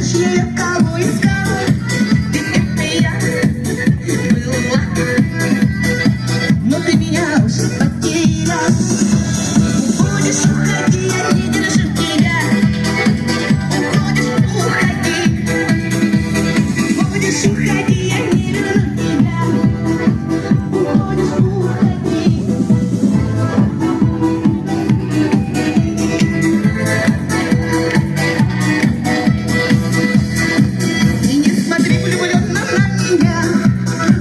знаешь, я ее кого искала? Ведь это я была, но ты меня уже потерял. Будешь уходи, я не держу тебя. Будешь уходи, будешь уходи, я не верну тебя. Будешь уходи. Ты не смотри влюбленно на меня,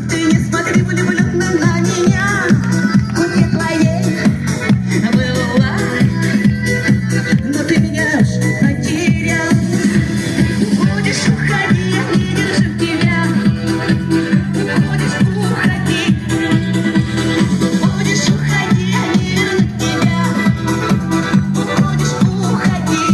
ты не смотри влюбленно на меня. Хоть я твоей была, но ты меня ж потерял. Будешь уходи, я не держу тебя. Будешь уходи, будешь уходи, я не верну тебя. Будешь уходи.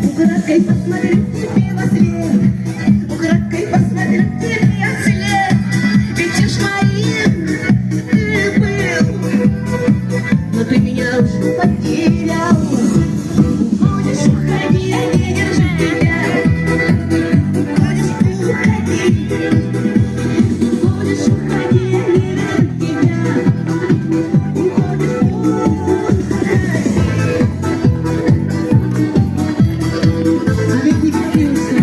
Украдкой посмотрю тебе во свет, украдкой посмотрю тебе вслед. Ведь уж моим ты был, но ты меня уже потерял. Будешь уходи, я не держу тебя. Будешь уходи, будешь уходи, я не верну тебя. Будешь уходи. А ведь не купился.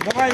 Давай.